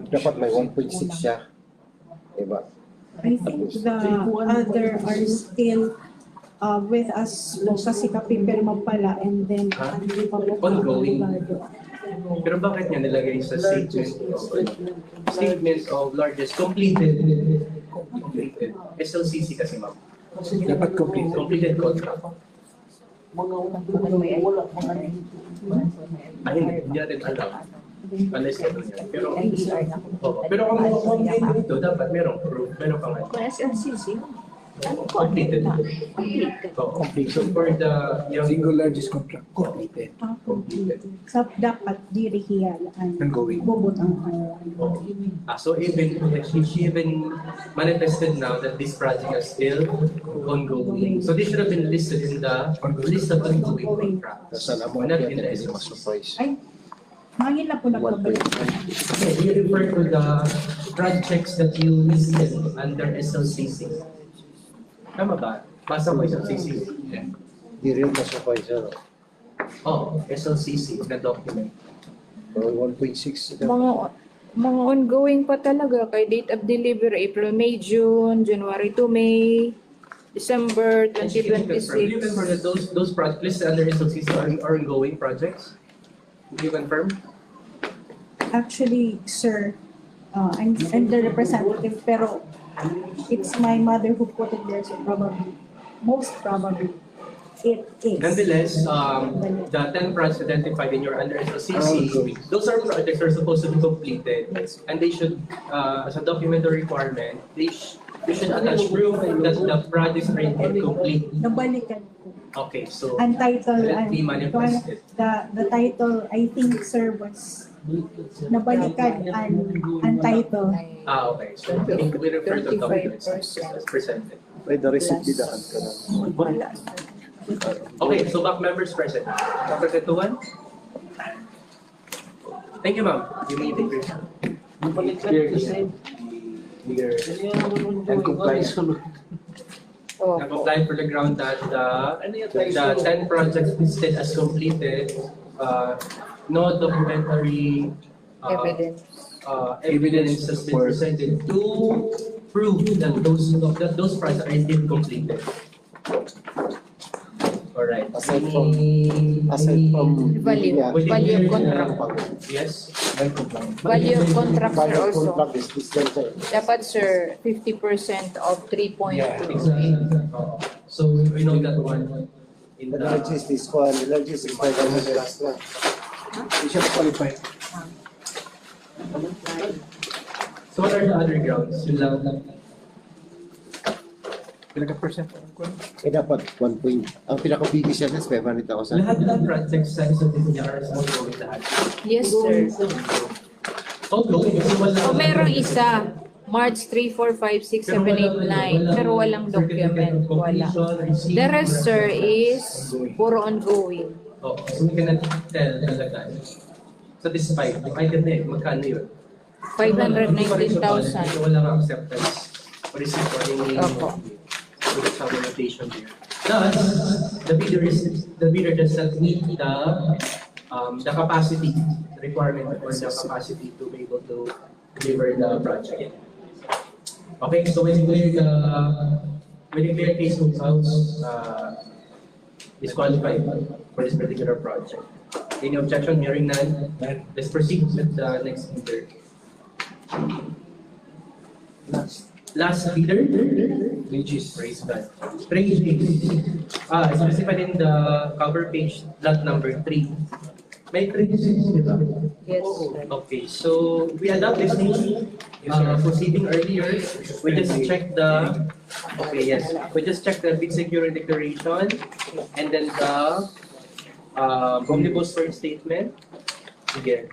dapat may 1.6 siya. Diba? I think the other are still with us po kasi kapipirma pala and then hindi pa po Ongoing. abogado. Pero bakit niya nilagay sa statement of largest completed SLCC kasi ma'am? Dapat complete. Completed contract. Ay, hindi natin alam. Unless ito niya. Pero kung dito, dapat merong proof. Meron pa nga. Kung SLCC, Completed. Complete. So for the Single largest contract completed. completed. So dapat dirihiyal ang Ongoing. bubutang So even she even manifested now that this project is still ongoing. So this should have been listed in the list of ongoing contracts. Saan ang Not mga in the hindi SLC. ma-surprise. Ay, hangin na po nagbabalik. Okay, we refer to the projects that you listed under SLCC. Tama ba? Basa ko SLCC. Hindi rin ma-surprise yan. Oh, SLCC na document. 1.6. mga ongoing pa talaga kay date of delivery April, May, June, January to May, December And you can confirm. Do you confirm that 2026. those projects listed under SLCC are ongoing projects? Do you confirm? Actually, sir, I'm the representative pero it's my mother who put it there so probably, most probably, it is. Nonetheless, the 10 projects identified in your under SLCC, those are projects that are supposed to be completed. And they should, as a documentary requirement, they should attach proof that the projects are indeed complete. Nabalikan ko. Okay, so Ang title, let me manifest it. the title, I think, sir, was nabalikan ang title. Okay, so we refer to documents as presented. May the receipt didahan ka na. Okay, so back members present. Dr. Ketuan? Thank you, ma'am. You may take your seat. And compliance. Oh, Nag-apply for the ground that the 10 projects listed as completed, no documentary evidence has been presented to prove that those projects are indeed completed. Alright. Aside from Value. yeah, Value of contract. Yes? Value of contract, sir, value of also. contract is this then, sir. Dapat, sir, 50% of 3.2. Exactly. So we know that one in The the largest is one, the largest is 500 last lang. We shall qualify. So what are the other grounds? Yun lang. Pinaka-percent. Eh dapat 1 point. Ang pinaka-biggest yan is 500,000. Lahat ng projects sa isang niya are ongoing lahat. Yes, sir. Ongoing kasi wala. So, merong isa, March 3, 4, 5, 6, 7, 8, 9, pero walang document. Wala. The rest, sir, is puro ongoing. Oh, so we cannot tell talaga. So despite, yung item na yun, magkano yun? 519,000. So wala nga acceptance. Or receipt or any. Opo. So that's our notation there. Thus, the bidder does not meet the capacity requirement or the capacity to be able to deliver the project. Okay, so when you clear case of house is qualified for this particular project. Any objection? Hearing none, let's proceed with the next bidder. Last bidder, Regis. praise God. Specified in the cover page, lot number 3. May Regis, di ba? Yes, sir. Okay, so we adopt this proceeding earlier. We just checked the, okay, yes. We just checked the bid security declaration and then the Omnibus firm statement. Sige.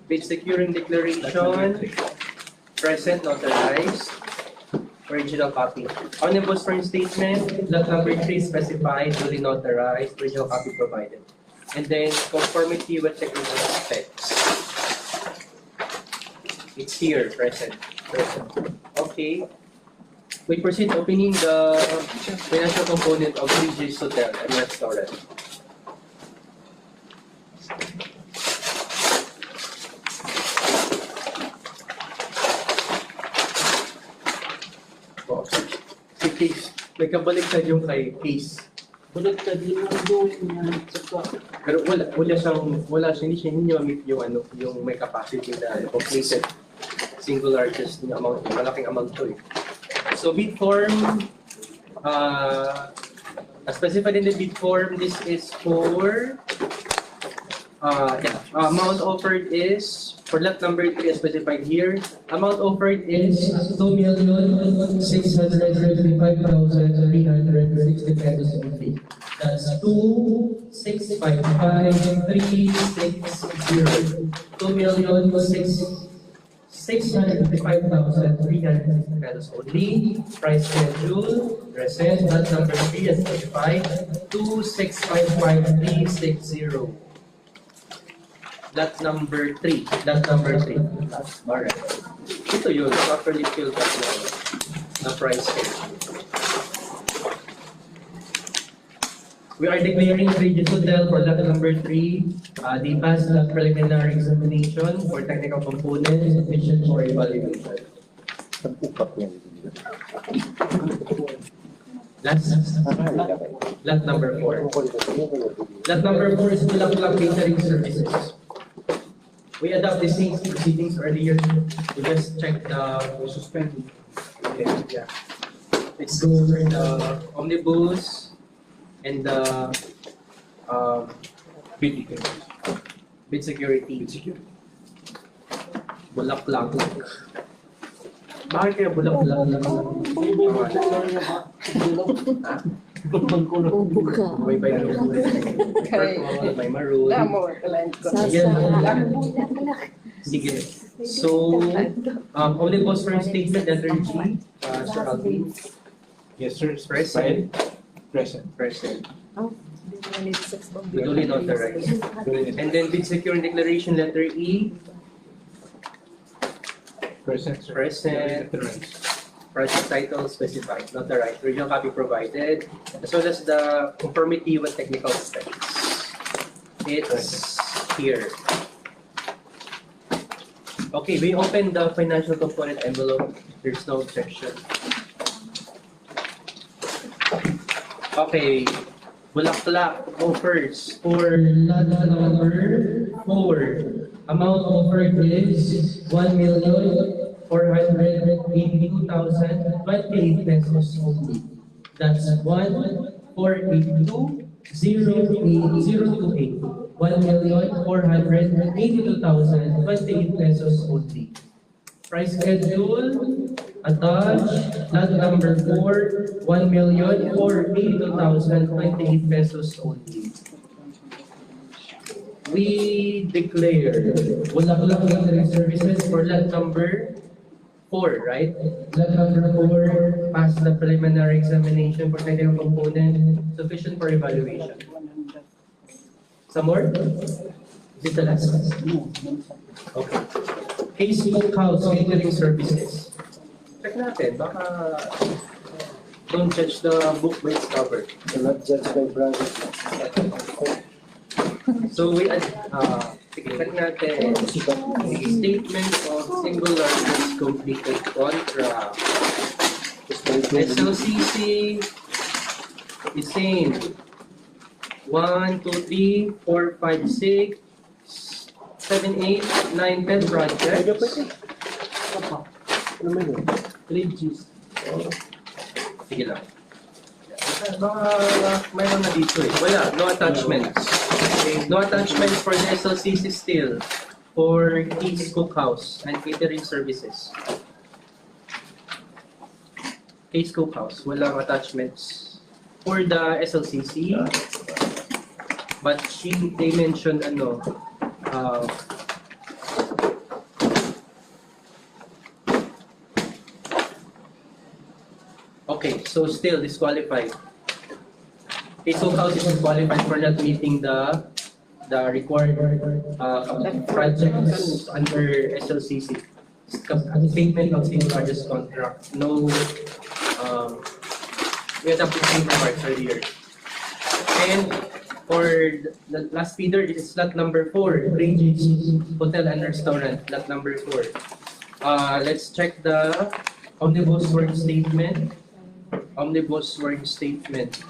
Bid securing declaration. Present, notarized. Original copy. Omnibus firm statement. Lot number 3 specified, duly notarized. Original copy provided. And then conformity with technical specs. It's here, present. Okay. We proceed opening the financial component of 3G's Hotel and Restaurant. Oh, si Case. Nagkabaliktad yung kay Case. Baliktad yun ang gawin niya. Pero hindi niya ma-meet yung yung may capacity na completed single largest na amount, malaking amount to eh. So bid form, as specified in the bid form, this is for amount offered is for lot number 3 as specified here. Amount offered is 2,635,360 pesos only. That's 2,655,360. 2,655,360 pesos only. Price schedule, present, lot number 3 as specified, 2,655,360. Lot number 3. Alright. Ito yun, properly filled up na price schedule. We are declaring 3G's Hotel for lot number 3. They passed the preliminary examination for technical components sufficient for evaluation. Lot number 4. Lot number 4 is Bulaklak Catering Services. We adopt the same proceedings earlier. We just checked the suspend. Okay, yeah. Let's go over the omnibus and the bid security. Bulaklak. Bakit kaya bulaklak? May maroon. May maroon. Sige. So, omnibus firm statement, letter G, Sir Alvin. Yes, sir. Present. Present. Duly notarized. And then bid securing declaration, letter E. Present, sir. Present. Project title specified, notarized. Original copy provided, as well as the conformity with technical specs. It's here. Okay, we open the financial component envelope. There's no objection. Okay, Bulaklak offers for lot number 4. Amount offered is 1,482,028 pesos only. That's 1,482,028. 1,482,028 pesos only. Price schedule, attached, lot number 4, 1,482,028 pesos only. We declare Bulaklak Catering Services for lot number 4, right? Lot number 4 passed the preliminary examination for technical component, sufficient for evaluation. Some more? Is it the last one? Okay. Case Cookhouse Catering Services. Check natin, baka don't judge the book by its cover. Not judge by brother. So we sige, check natin. The statement of single largest completed contract. SLCC is same. 1, 2, 3, 4, 5, 6, 7, 8, 9, 10 projects. Ano man yun? 3Gs. Sige lang. Baka mayroon na dito eh. Wala, no attachments. No attachments for the SLCC still for Case Cookhouse and Catering Services. Case Cookhouse, walang attachments. For the SLCC, But they mentioned okay, so still disqualified. Peaceful House is disqualified for not meeting the required projects under SLCC. Statement of same charges contract. No, we had the same remarks earlier. And for the last feeder, it is slot number 4, Regis Hotel and Restaurant, slot number 4. Let's check the omnibus word statement. Omnibus word statement.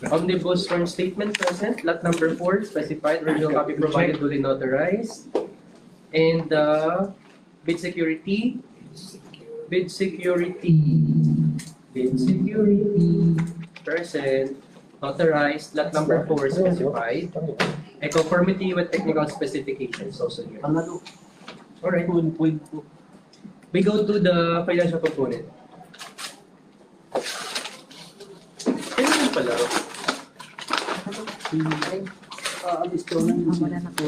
Omnibus word statement present, lot number 4, specified, original copy provided, duly notarized. And bid security, present, notarized, lot number 4, specified. A conformity with technical specifications, also here. Alright. We go to the financial component. Kailan pala? Wala na po.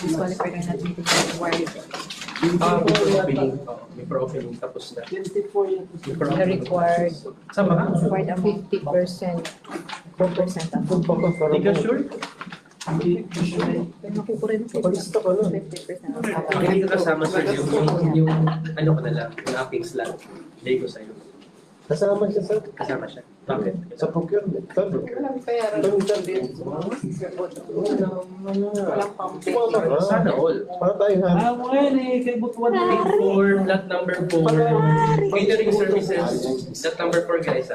Disqualified or not meeting the required. Before opening, tapos na. The required, Sama ka? required ang 50%. 4% ang Hindi ka sure? Nakukurin 50%. Hindi ka kasama sa yung ano ko na lang, yung aking slot. Hindi ko sa'yo. Kasama siya sa Kasama siya. Bakit? sa procurement. Sana all. Para tayo ha. For lot number 4, catering services, lot number 4 guys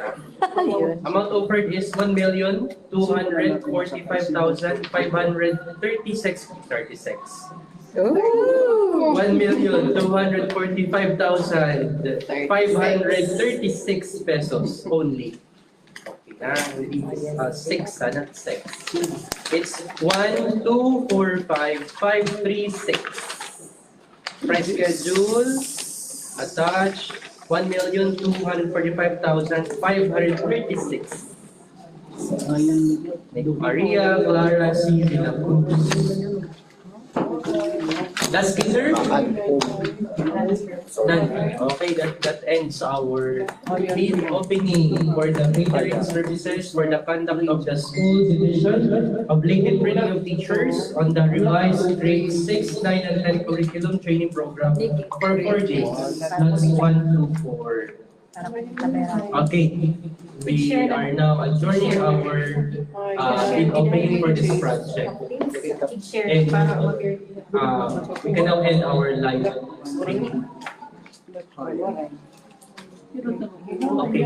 Amount offered is 1,245,536.36. Ooh! 1,245,536 pesos only. Okay, na 6, not 6. It's 1,245,536. Price schedule attached 1,245,536. Maria Clara C. De La Cruz. That's Peter? Okay, that ends our bid opening for the catering services for the conduct of the school division of latent training of teachers on the revised grade 6, 9, and 10 curriculum training program for 4 days. That's 1 to 4. Okay, we are now adjourning our bid opening for this project. And we can now end our live streaming. Okay.